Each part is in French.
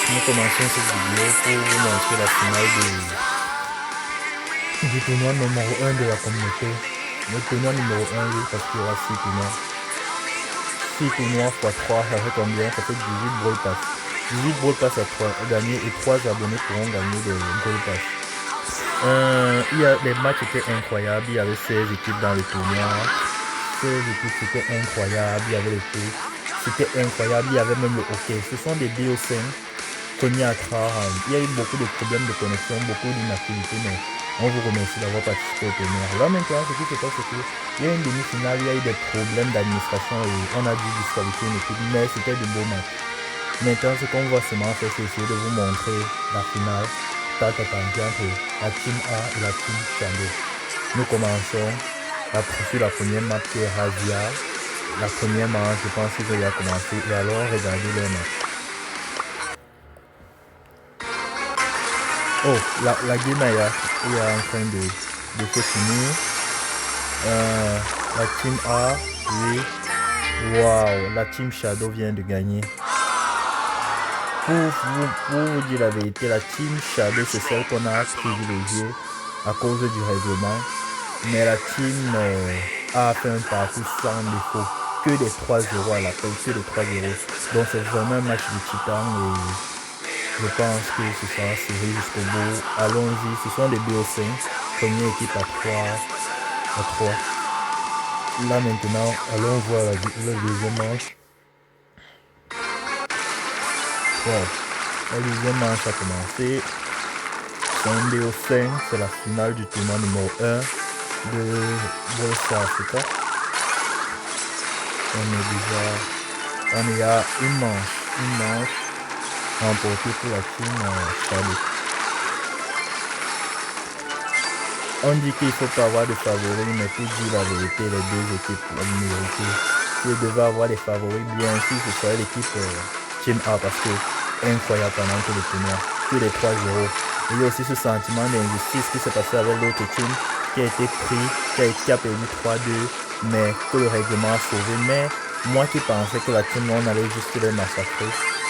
Nous commençons cette vidéo pour vous montrer la finale du tournoi numéro 1 de la communauté. Le tournoi numéro 1, oui, parce qu'il y aura 6 tournois. 6 tournois x 3, ça fait combien? Ça fait 18 Brawl Pass. 18 Brawl Pass à 3 gagner et 3 abonnés pourront gagner des Brawl Pass. Les matchs étaient incroyables, il y avait 16 équipes dans le tournoi. 16 équipes, c'était incroyable, il y avait les trucs. C'était incroyable, il y avait même le hockey. Ce sont des BO5 connus à Accra. Il y a eu beaucoup de problèmes de connexion, beaucoup d'inactivité, mais on vous remercie d'avoir participé au tournoi. Là maintenant, ce qui se passe, c'est qu'il y a une demi-finale, il y a eu des problèmes d'administration et on a dû disqualifier une équipe, mais c'était de beaux matchs. Maintenant, ce qu'on va seulement faire, c'est essayer de vous montrer la finale entre la team A et la team Shadow. Nous commençons sur la première map qui est Razia. La première manche, je pense qu'il va y a commencé. Et alors, regardez le match. Oh, la game est en train de se finir. La team A, oui. Waouh, la team Shadow vient de gagner. Pour vous dire la vérité, la team Shadow, c'est celle qu'on a privilégiée à cause du règlement. Mais la team A fait un parcours sans défaut. Que des 3-0 à l'appel, que des 3-0. Donc c'est vraiment un match de titan et je pense que ce sera serré jusqu'au bout. Allons-y, ce sont les BO5. Première équipe à 3. Là maintenant, allons voir le deuxième manche. Wow. La deuxième manche a commencé. C'est un BO5, c'est la finale du tournoi numéro 1 de Brawl Stars Africa. On est à une manche remportée pour la team Shadow. On dit qu'il ne faut pas avoir de favoris, mais pour dire la vérité, les deux équipes ont mérité. Si elles devaient avoir des favoris, bien sûr, ce serait l'équipe Team A parce que incroyable pendant tout le tournoi, tous les 3-0. Il y a aussi ce sentiment d'injustice qui s'est passé avec l'autre team qui a été pris, qui a perdu 3-2, mais que le règlement a sauvé. Mais moi qui pensais que la team on allait juste les massacrer,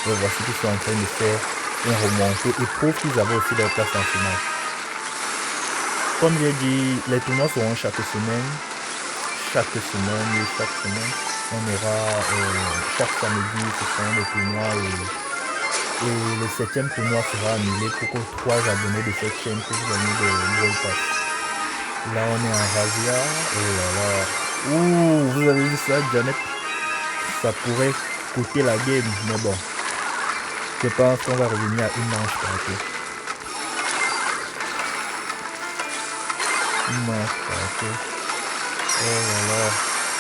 et voici qu'ils sont en train de faire une remontée et prouvent qu'ils avaient aussi leur place en finale. Comme j'ai dit, les tournois seront chaque semaine. Chaque semaine, on aura chaque samedi, ce seront les tournois et le 7e tournoi sera annulé pour que 3 abonnés de cette chaîne puissent gagner des Brawl Pass. Là, on est en Razia. Oh là là. Ouh, vous avez vu ça, Janet? Ça pourrait coûter la game, mais bon. Je pense qu'on va revenir à une manche partout. Une manche partout. Oh là là.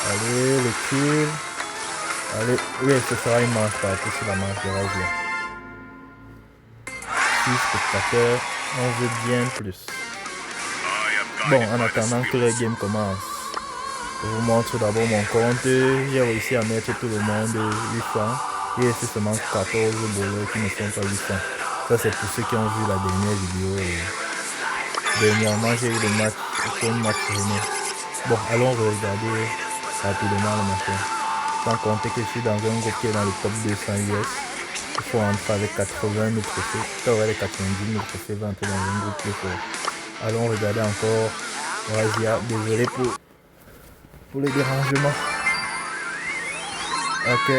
Allez, le kill. Allez, oui, ce sera une manche partout sur la manche de Razia. 6 spectateurs, on veut bien plus. Bon, en attendant que les games commencent, je vous montre d'abord mon compte. J'ai réussi à mettre tout le monde 800. Il y a seulement 14 bowlers qui ne sont pas 800. Ça, c'est pour ceux qui ont vu la dernière vidéo. Dernièrement, j'ai eu le match, rené. Bon, allons regarder rapidement le machin. Sans compter que je suis dans un groupe qui est dans le top 200 US. Il faut entrer avec 80 000 trophées. Quand on va les 90 000 trophées, va entrer dans un groupe plus fort. Allons regarder encore Razia. Désolé pour le dérangement. Ok.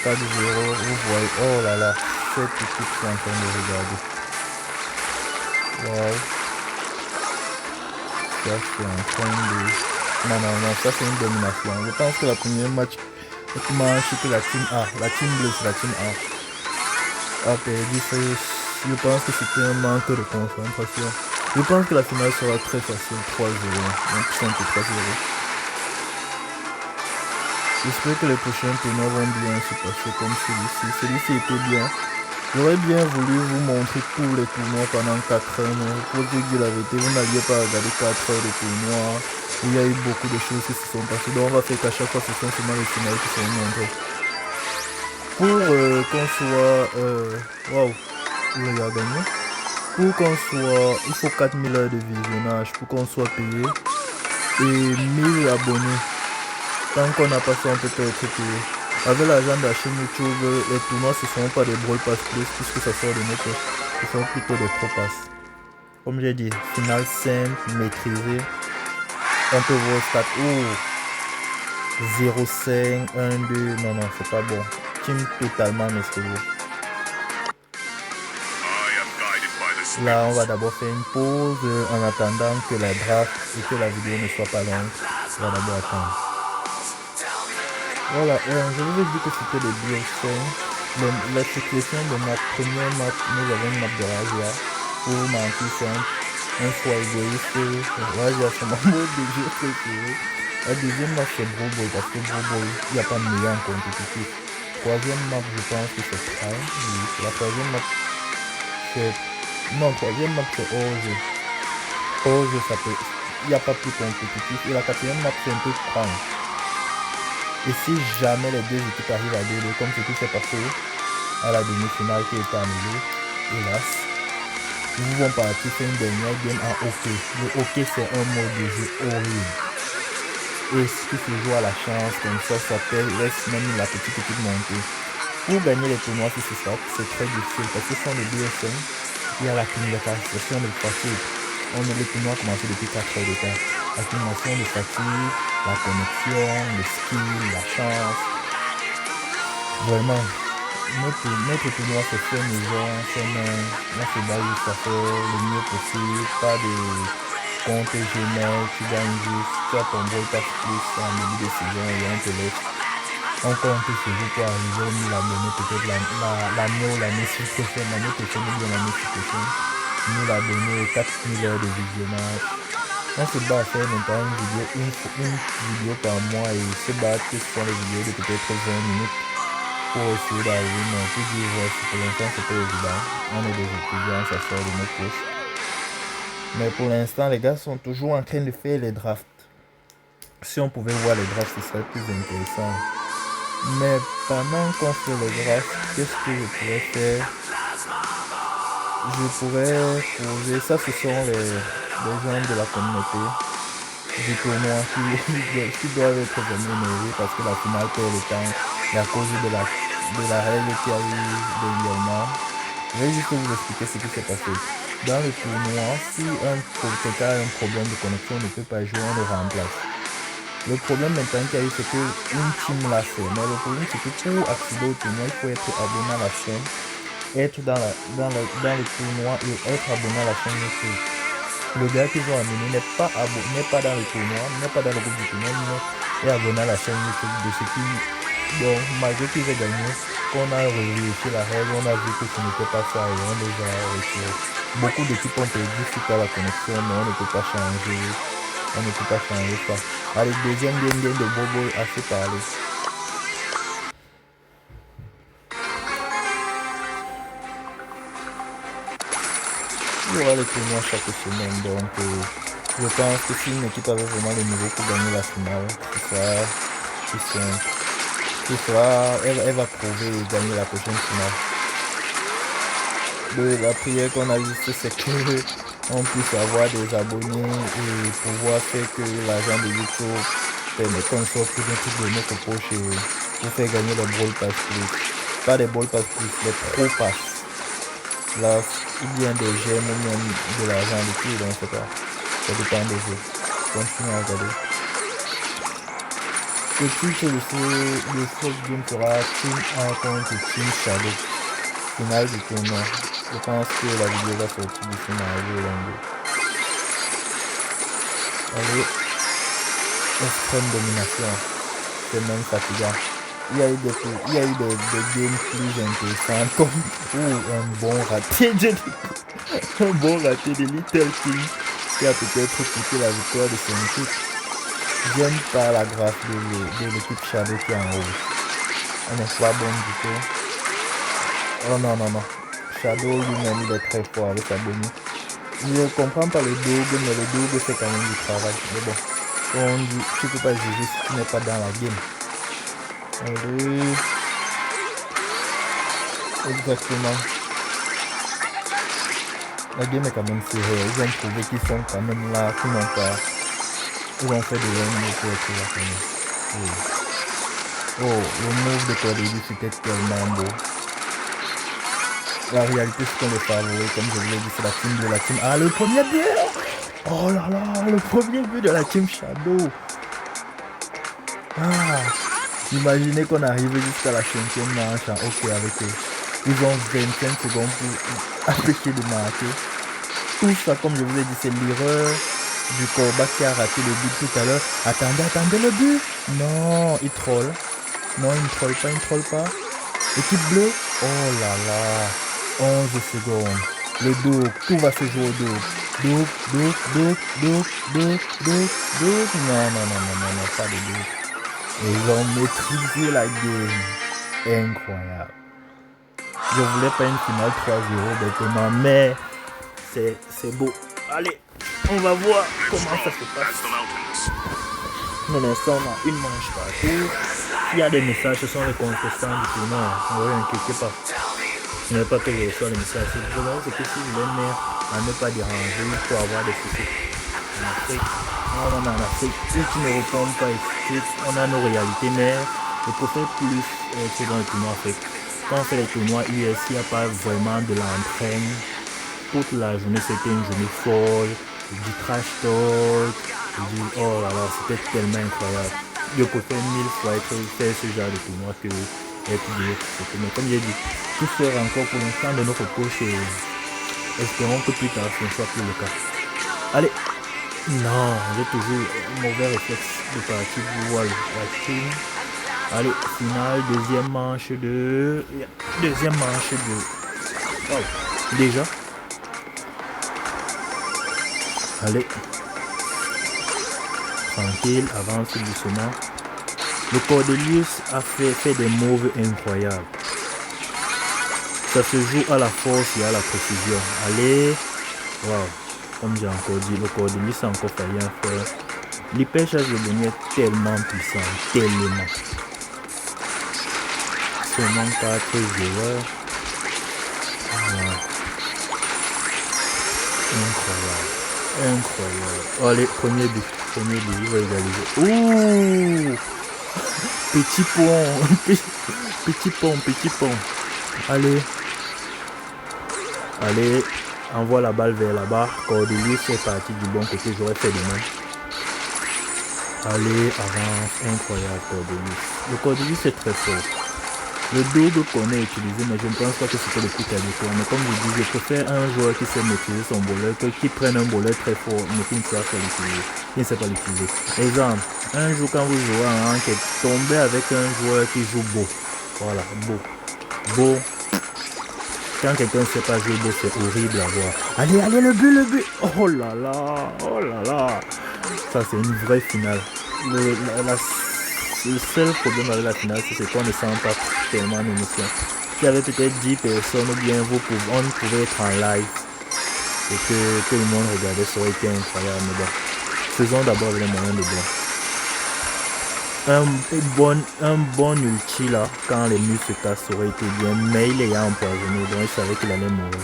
4-0. Vous voyez. Oh là là. Cette équipe sont en train de regarder. Wow. Ça c'est en train de... Non, ça c'est une domination. Je pense que la première match que la team A, la team bleue, c'est la team A perdu. Je pense que c'était un manque de concentration. Je pense que la finale sera très facile, 3-0, donc 5 3-0. J'espère que les prochains tournois vont bien se passer comme celui-ci. Celui-ci était bien. J'aurais bien voulu vous montrer tous les tournois pendant 4 heures, mais pour vous dire la vérité, vous n'aviez pas regardé 4 heures de tournois. Il y a eu beaucoup de choses qui se sont passées, donc on va faire qu'à chaque fois ce sont seulement les finales qui seront montrées. Pour qu'on soit... Waouh, il a gagné. Pour qu'on soit... Il faut 4000 heures de visionnage pour qu'on soit payé. Et 1000 abonnés. Tant qu'on n'a pas ça, on peut pas être payé. Avec l'argent de la chaîne YouTube, les tournois ce ne seront pas des Brawl Pass Plus puisque ça sort de nos poches. Ce seront plutôt des Pro Pass. Comme j'ai dit, finale simple, maîtrisée. On peut voir stat. Oh, 0,5, 1, 2. Non, non, c'est pas bon. Team totalement maîtrisé. Là, on va d'abord faire une pause en attendant que la draft et que la vidéo ne soit pas longue. On va d'abord attendre. Voilà, je vous ai dit que c'était le BO5. La sélection de ma première map, nous avons une map de Razia. Pour mentir simple, un choix égoïste. Razia, c'est mon mode de jeu préféré. La deuxième map, c'est Brawl Ball, parce que Brawl Ball, il n'y a pas de meilleur en compétitif. Troisième map, je pense que c'est Prime. Oui, la troisième map, c'est... Non, troisième map, c'est Orge. Orge, ça peut... Il n'y a pas plus compétitif. Et la quatrième map, c'est un peu Prime. Et si jamais les deux équipes arrivent à 2-2, comme ce qui s'est passé à la demi-finale qui est annulée, hélas, nous vont partir faire une dernière game en hockey. Le hockey, c'est un mode de jeu horrible. Et ce qui se joue à la chance, comme ça s'appelle, laisse même la petite équipe monter. Pour gagner les tournois, si c'est ça, c'est très difficile parce que ce sont les BSN. Il y a la qualification de fatigue. Les tournois ont commencé depuis 4 heures de temps. L'accumulation de fatigue, la connexion, le skill, la chance. Vraiment, notre tournoi se fait maison, on se bat juste à faire le mieux possible, pas de compte Gmail, tu gagnes juste, tu as ton Brawl Pass Plus en début de saison et on te laisse. On compte ce jour pour arriver aux 1000 abonnés, peut-être l'année ou l'année prochaine, l'année prochaine ou bien l'année prochaine. 1000 abonnés, 4000 heures de visionnage. On se bat à faire maintenant une vidéo par mois et se battre ce sont les vidéos de peut-être 20 minutes pour essayer d'arriver. Mais on peut dire, pour l'instant c'est pas évident. On est des étudiants, ça sort de nos poches. Mais pour l'instant, les gars sont toujours en train de faire les drafts. Si on pouvait voir les drafts, ce serait plus intéressant. Mais pendant qu'on fait les drafts, qu'est-ce que je pourrais faire? Je pourrais poser, ça ce sont les gens de la communauté du tournoi qui doivent être vraiment énervés parce que la finale perd le temps et à cause de la règle qui a eu dernièrement. Je vais juste vous expliquer ce qui s'est passé. Dans le tournoi, si quelqu'un a un problème de connexion, on ne peut pas jouer, on le remplace. Le problème maintenant qu'il y a eu, c'est qu'une team l'a fait. Mais le problème, c'est que pour accéder au tournoi, il faut être abonné à la chaîne, être dans le tournoi et être abonné à la chaîne YouTube. Le gars qu'ils ont amené n'est pas dans le tournoi, n'est pas dans le groupe du tournoi, mais est abonné à la chaîne YouTube de ce qui... Donc, malgré qu'ils aient gagné, qu'on a revérifié la règle, on a vu que ce n'était pas ça et on les a retirés. Beaucoup d'équipes ont perdu suite à la connexion, mais on ne peut pas changer. On ne peut pas changer ça. Allez, deuxième game de Bobo, assez parlé. Il y aura les tournois chaque semaine, donc je pense que si une équipe avait vraiment le niveau pour gagner la finale, ce sera plus simple. Elle va prouver et gagner la prochaine finale. La prière qu'on a juste, c'est que on puisse avoir des abonnés et pouvoir faire que l'argent de YouTube permet qu'on sorte tout d'un truc de notre poche pour faire gagner les Brawl Pass Plus. Pas des Brawl Pass Plus, les Pro Pass. Là, ou bien des gemmes ou même de l'argent liquide, on ne sait pas. Ça dépend des jeux. Continuez à regarder. Le titre de cette game sera Team 1 contre Team Shadow. Finale du tournoi. Je pense que la vidéo va sortir d'ici mardi au lundi. Allez, extrême domination. C'est même fatigant. Il y a eu des games plus intéressants comme un bon raté de Little King qui a peut-être coûté la victoire de son équipe. J'aime pas la graphe de l'équipe Shadow qui est en rouge. Elle n'est pas bonne du tout. Oh non. Shadow lui-même il est très fort avec sa bonne. Je ne comprends pas le Doug, mais le Doug fait quand même du travail. Mais bon, tu peux pas juger si tu n'es pas dans la game. Allez. Exactement. La game est quand même serrée. Ils ont prouvé qu'ils sont quand même là, qu'ils n'ont pas. Ils ont fait de l'ennemi pour être là quand même. Oui. Oh, le move de Cordelius c'était tellement beau. La réalité, ce qu'on les favoris, comme je vous l'ai dit, c'est la team de la team. Ah, le premier but! Oh là là, le premier but de la team Shadow. Ah, imaginez qu'on arrive jusqu'à la 5e manche en hockey avec eux. Ils ont 25 secondes pour empêcher de marquer. Tout ça, comme je vous ai dit, c'est l'erreur du corback qui a raté le but tout à l'heure. Attendez le but. Non, il troll. Non, il ne troll pas. Équipe bleue. Oh là là. 11 secondes. Le dos, tout va se jouer au dos. Dos. Non, pas de dos. Ils ont maîtrisé la game. Incroyable. Je voulais pas une finale 3-0 bêtement, mais c'est beau. Allez, on va voir comment ça se passe. Pour l'instant, on a une manche partout. Il y a des messages, ce sont les contestants du tournoi. Ne vous inquiétez pas. Ce n'est pas que je reçois les messages. Le problème, c'est que si vous voulez mettre à ne pas déranger, il faut avoir des soucis. En Afrique, on en Afrique, ceux qui ne répondent pas ici, on a nos réalités, mais je préfère plus que dans le tournoi Afrique. Quand on fait les tournois US, il n'y a pas vraiment de l'entraîne. Toute la journée, c'était une journée folle, du trash talk, oh là là, c'était tellement incroyable. Je préfère 1000 fois faire ce genre de tournoi que être direct. Mais comme j'ai dit, tout faire encore pour l'instant de notre coach et espérons que plus tard ce ne soit plus le cas. Allez, non, j'ai toujours un mauvais réflexe de partir pour voir la team. Allez, finale, deuxième manche de... Oh, déjà. Allez. Tranquille, avance doucement. Le Cordelius a fait des moves incroyables. Ça se joue à la force et à la précision. Allez. Wow. Comme j'ai encore dit, le Cordelius a encore failli en faire. L'hypercharge de Denis est tellement puissant. Tellement. Seulement 4 joueurs. Incroyable. Allez, premier but, il va égaliser. Ouh. Petit pont. Allez, envoie la balle vers là-bas. Cordelius est parti du bon côté, j'aurais fait de même. Allez, avance, incroyable Cordelius. Le Cordelius est très fort. Le double qu'on a utilisé, mais je ne pense pas que c'était le plus adéquat. Mais comme je dis, je préfère un joueur qui sait maîtriser son volet que qui prenne un volet très fort, mais qui ne sait pas l'utiliser. Exemple, un jour quand vous jouez en ranked, tombez avec un joueur qui joue beau. Voilà, beau. Quand quelqu'un ne sait pas jouer beau, c'est horrible à voir. Allez, le but. Oh là là. Ça, c'est une vraie finale. Le seul problème avec la finale, c'est qu'on ne sent pas tellement d'émotion. S'il y avait peut-être 10 personnes ou bien on pouvait être en live et que tout le monde regardait, ça aurait été incroyable. Mais bon, faisons d'abord les moyens de bon. Un bon ulti là, quand les murs se cassent, aurait été bien, mais il est empoisonné, donc il savait qu'il allait mourir.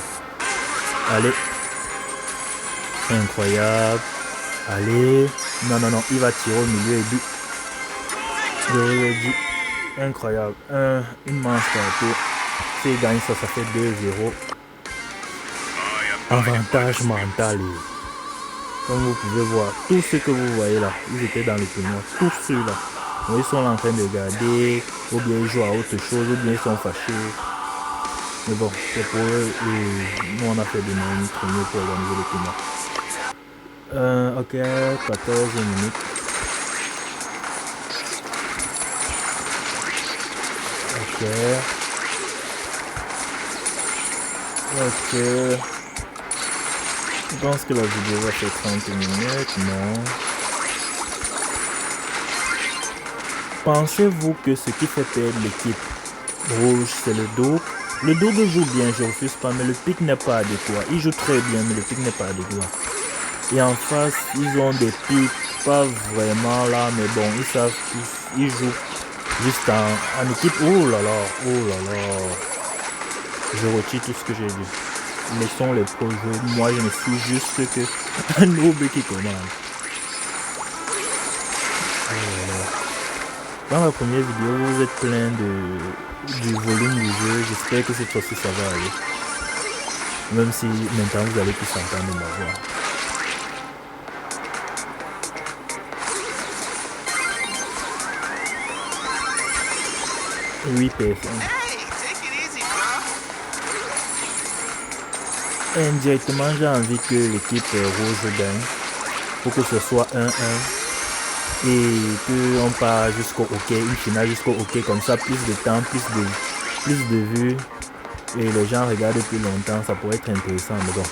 Allez. Incroyable. Allez. Non, il va tirer au milieu et but. Je l'ai dit, incroyable. Une manche partout. S'il gagne ça, ça fait 2-0. Avantage mental. Comme vous pouvez voir, tous ceux que vous voyez là, ils étaient dans le tournoi. Tous ceux-là. Ils sont en train de regarder, ou bien ils jouent à autre chose, ou bien ils sont fâchés. Mais bon, c'est pour eux. Nous, on a fait des moyens tournois pour organiser le tournoi. Ok, 14 minutes. Ok. Je pense que la vidéo va faire 30 minutes, non. Pensez-vous que ce qui fait perdre l'équipe rouge, c'est le double? Le double joue bien, je refuse pas, mais le pic n'est pas adéquat. Il joue très bien, mais le pic n'est pas adéquat. Et en face, ils ont des pics, pas vraiment là, mais bon, ils savent qu'ils jouent juste en équipe. Oh là là. Je retire tout ce que j'ai dit. Laissons les pros jouer. Moi, je ne suis juste que un noob qui commande. Dans la première vidéo, vous êtes plein du volume du jeu. J'espère que cette fois-ci, ça va aller. Même si maintenant, vous allez plus s'entendre ma voix. Oui, personne. Indirectement, j'ai envie que l'équipe rouge gagne pour que ce soit 1-1 et qu'on part jusqu'au hockey, une finale jusqu'au hockey, comme ça, plus de temps, plus de vues et les gens regardent plus longtemps, ça pourrait être intéressant. Mais bon,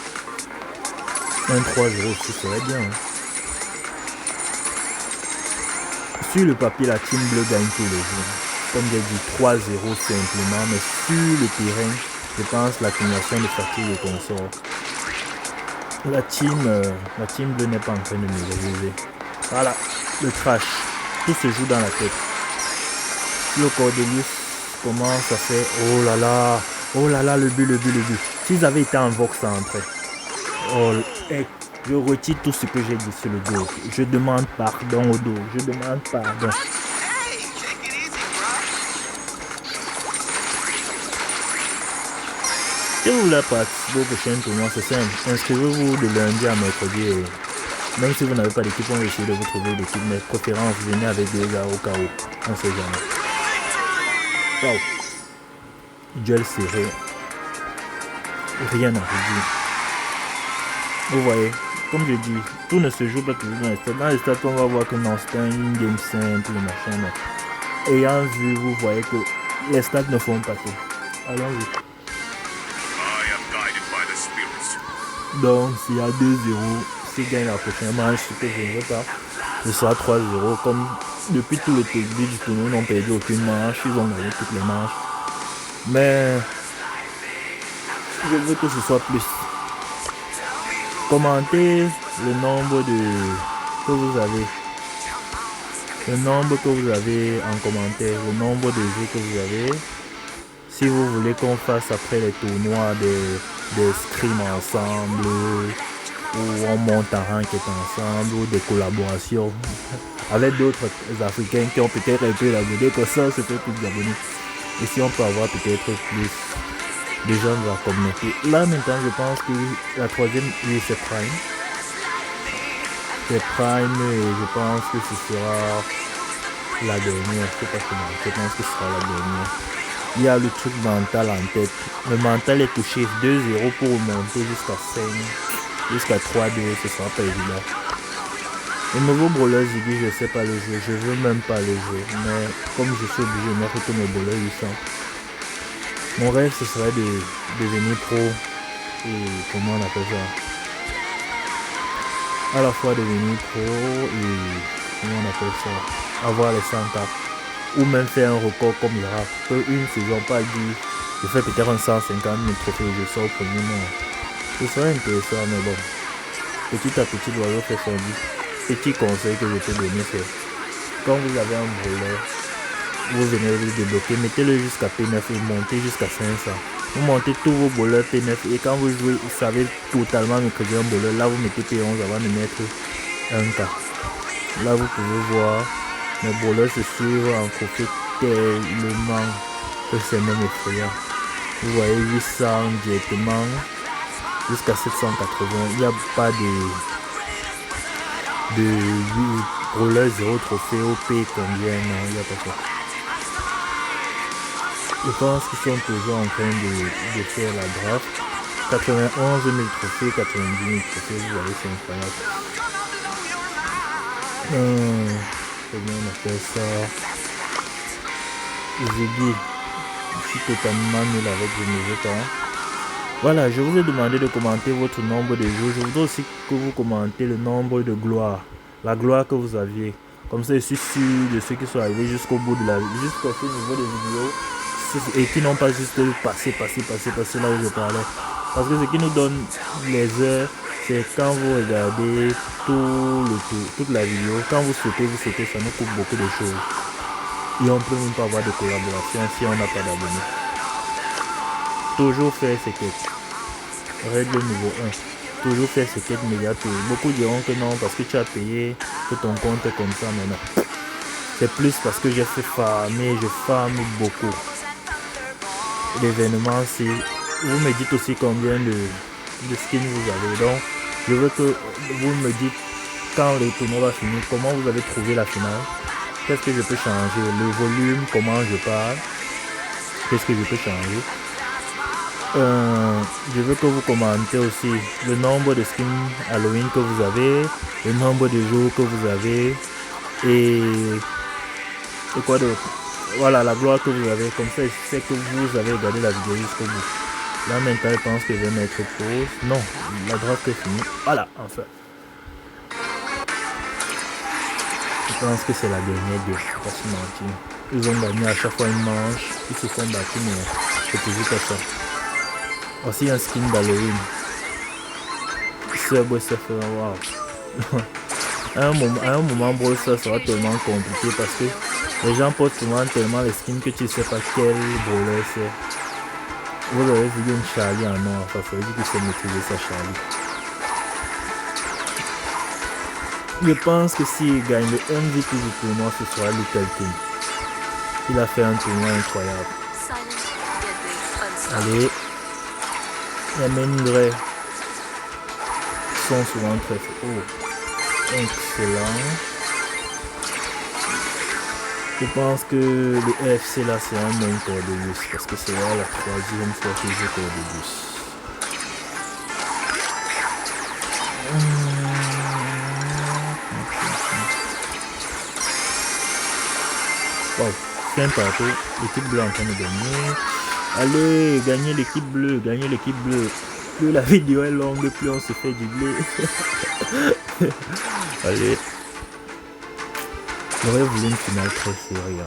un 3-0 aussi serait bien. Hein. Sur le papier, la team bleue gagne tous les jours. Comme j'ai dit, 3-0 simplement, mais sur le terrain, je pense l'accumulation de fatigue et consort. La team bleue n'est pas en train de me réaliser. Voilà, le trash. Tout se joue dans la tête. Le Cordelius commence à faire oh là là, le but. S'ils avaient été en Vox centré. Oh, je retire tout ce que j'ai dit sur le dos. Je demande pardon au dos. Je demande pardon. Si vous voulez participer au prochain tournoi, c'est simple. Inscrivez-vous de lundi à mercredi. Même si vous n'avez pas d'équipe, on va essayer de vous trouver l'équipe. Mais préférence, venez avec des gars au cas où. On ne sait jamais. Wow. Duel serré. Rien à vous dire. Vous voyez, comme je dis, tout ne se joue pas toujours dans les stats. Dans les stats, on va voir que non, c'est une game simple, machin. Mais ayant vu, vous voyez que les stats ne font pas tout. Allons-y. Donc, s'il y a 2-0, s'il gagne la prochaine match, ce que je ne veux pas, ce sera 3-0. Comme depuis tout le début du tournoi, ils n'ont perdu aucune manche, ils ont gagné toutes les manches. Mais je veux que ce soit plus. Commentez le nombre que vous avez. Le nombre que vous avez en commentaire, le nombre de jeux que vous avez. Si vous voulez qu'on fasse après les tournois des scrims ensemble, ou on monte en rank ensemble, ou des collaborations avec d'autres Africains qui ont peut-être un peu l'abonné, comme ça, c'est peut-être plus d'abonnés. Et si on peut avoir peut-être plus de gens de la communauté. Là maintenant, je pense que la troisième, oui, c'est Prime. C'est Prime et je pense que ce sera la dernière. Je sais pas comment. Je pense que ce sera la dernière. Il y a le truc mental en tête. Le mental est touché 2-0 pour remonter jusqu'à 5, jusqu'à 3-2. Ce sera pas évident. Le nouveau brawler Ziggy, je sais pas le jeu. Je veux même pas le jeu. Mais comme je suis obligé de mettre tous mes brawlers 800. Mon rêve, ce serait de devenir pro et comment on appelle ça, à la fois devenir pro et comment on appelle ça, avoir les 100 tapes ou même faire un record comme Ira. Une saison, pas dit, je fais peut-être un 150 000 trophées, je sors au premier mois. Ce serait intéressant, mais bon, petit à petit, l'oiseau fait son vie. Petit conseil que je peux donner, c'est quand vous avez un brawler, vous venez le débloquer, mettez-le jusqu'à P9 et montez jusqu'à 500. Vous montez tous vos bowlers P9 et quand vous jouez, vous savez totalement maîtriser un bowler. Là, vous mettez P11 avant de mettre un K. Là, vous pouvez voir mes bowlers se suivent en profit tellement que c'est même effrayant. Vous voyez 800 directement jusqu'à 780. Il n'y a pas de bowler 0 trophée OP combien, non, il n'y a pas ça. Je pense qu'ils sont toujours en train de faire la draft. 91 000 trophées, 90 000 trophées, vous voyez, c'est incroyable. Comment on appelle ça? Ziggy. Je suis totalement nul avec le nouveau temps. Voilà, je vous ai demandé de commenter votre nombre de jours. Je voudrais aussi que vous commentez le nombre de gloires. La gloire que vous aviez. Comme ça, je suis sûr de ceux qui sont arrivés jusqu'au bout de la jusqu'au niveau des vidéos. Et qui n'ont pas juste passé là où je parlais. Parce que ce qui nous donne les heures, c'est quand vous regardez toute la vidéo, quand vous sautez, ça nous coupe beaucoup de choses. Et on peut même pas avoir de collaboration si on n'a pas d'abonnés. Toujours faire ses quêtes. Règle numéro 1. Toujours faire ses quêtes médias. Beaucoup diront que non, parce que tu as payé, que ton compte est comme ça maintenant. C'est plus parce que j'ai fait farmer, je farme beaucoup. L'événement, c'est... Vous me dites aussi combien de skins vous avez. Donc, je veux que vous me dites quand le tournoi va finir, comment vous avez trouvé la finale. Qu'est-ce que je peux changer? Le volume, comment je parle. Qu'est-ce que je peux changer? Je veux que vous commentez aussi le nombre de skins Halloween que vous avez, le nombre de jours que vous avez et quoi d'autre. Voilà, la gloire que vous avez. Comme ça, je sais que vous avez regardé la vidéo jusqu'au bout. Là maintenant, je pense que je vais mettre pause. Non, la draft est finie. Voilà, enfin. Je pense que c'est la dernière de pas se mentir. Ils ont gagné à chaque fois une manche. Ils se sont battus, mais c'est toujours pas ça. Aussi un skin d'Halloween. C'est beau, ça fait wow. À un moment, bro, ça sera tellement compliqué parce que les gens postent souvent tellement les skins que tu sais pas quel brawler c'est. Vous avez vu une Charlie en or, ça veut dire qu'il sait maîtriser sa Charlie. Je pense que s'il gagne le MVP du tournoi, ce sera Little King. Il a fait un tournoi incroyable. Allez. Les Mengray sont souvent très forts. Oh, excellent. Je pense que le FC là c'est un main Cordelius parce que c'est là la troisième fois que je joue Cordelius. Wow, c'est un partout. L'équipe bleue en train de gagner. Allez, gagnez l'équipe bleue, gagnez l'équipe bleue. Plus la vidéo est longue, plus on se fait du blé. Allez. J'aurais voulu une finale très sérieuse.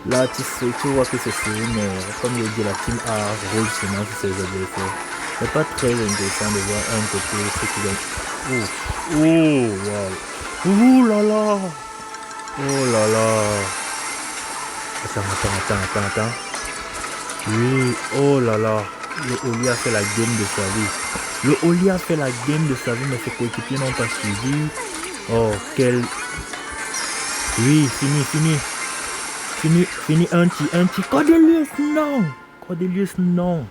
Là, tu vois que c'est sérieux, mais comme je dis, la team A roule seulement sur ses adversaires. C'est pas très intéressant de voir un côté ceux qui gagnent. Oh, wow. Ouh là là. Oh là là. Attends. Oui, oh là là. Le Oli a fait la game de sa vie. Le Oli a fait la game de sa vie, mais ses coéquipiers n'ont pas suivi. Oh, quel... Oui, fini, un petit. Cordelius, non. Cordelius, non.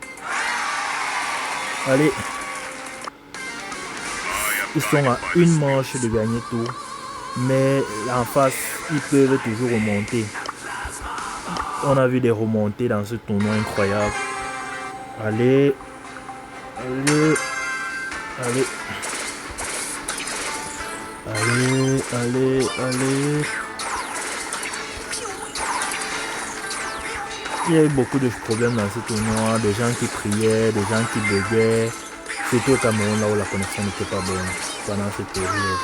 Allez. Ils sont à une manche de gagner tout. Mais en face, ils peuvent toujours remonter. On a vu des remontées dans ce tournoi incroyable. Allez. Il y a eu beaucoup de problèmes dans ce tournoi, des gens qui priaient, des gens qui buguaient, surtout au Cameroun là où la connexion n'était pas bonne pendant cette période.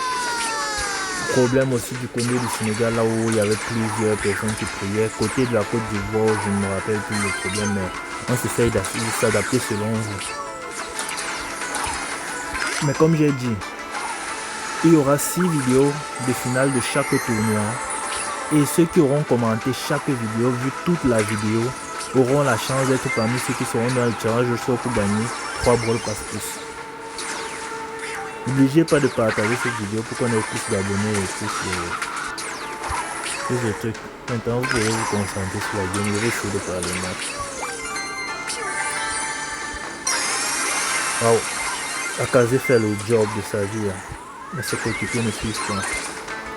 Problème aussi du côté du Sénégal là où il y avait plusieurs personnes qui priaient. Côté de la Côte d'Ivoire, je ne me rappelle plus le problème, mais on s'essaye de s'adapter selon vous. Mais comme j'ai dit, il y aura 6 vidéos de finale de chaque tournoi. Et ceux qui auront commenté chaque vidéo, vu toute la vidéo, auront la chance d'être parmi ceux qui seront dans le tirage au sort pour gagner 3 Brawl Pass plus. N'oubliez pas de partager cette vidéo pour qu'on ait plus d'abonnés et plus de trucs. Maintenant, vous pouvez vous concentrer sur la game. Je vais essayer de parler match. Wow. Akazé fait le job de sa vie. Mais ses coéquipiers ne suivent pas.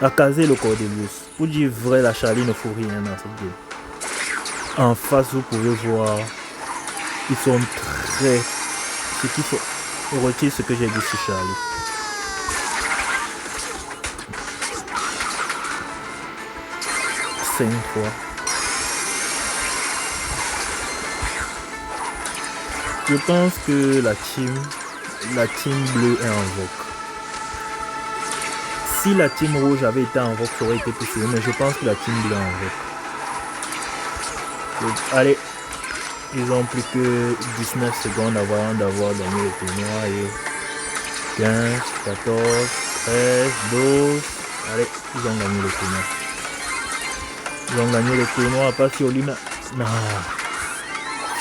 Akazé le Cordelius. Pour dire vrai, la Charlie ne faut rien dans cette game. En face, vous pouvez voir. Ils sont très... Ce qu'il faut... On retire ce que j'ai dit sur Charlie. Fois. Je pense que la team bleue est en vogue. Si la team rouge avait été en vogue, ça aurait été plus sûr, mais je pense que la team bleue est en vogue. Allez, ils ont plus que 19 secondes avant d'avoir gagné le tournoi et 15, 14, 13, 12. Allez, ils ont gagné le tournoi. Ils ont gagné le tournoi, pas sur Lima. Non.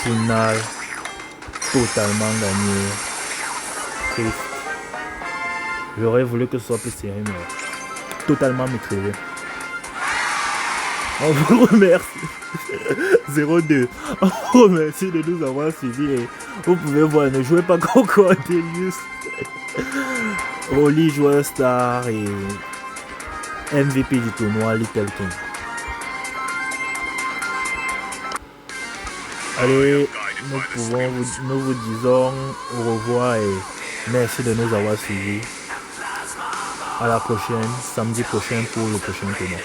Finale. Totalement gagné. Triste. J'aurais voulu que ce soit plus sérieux, mais totalement maîtrisé. On vous remercie. 02. On vous remercie de nous avoir suivis. Et vous pouvez voir, ne jouez pas contre Cordelius. Rolly, joueur star et MVP du tournoi Little King. Allez, nous vous disons au revoir et merci de nous avoir suivis. À la prochaine, samedi prochain pour le prochain tournoi.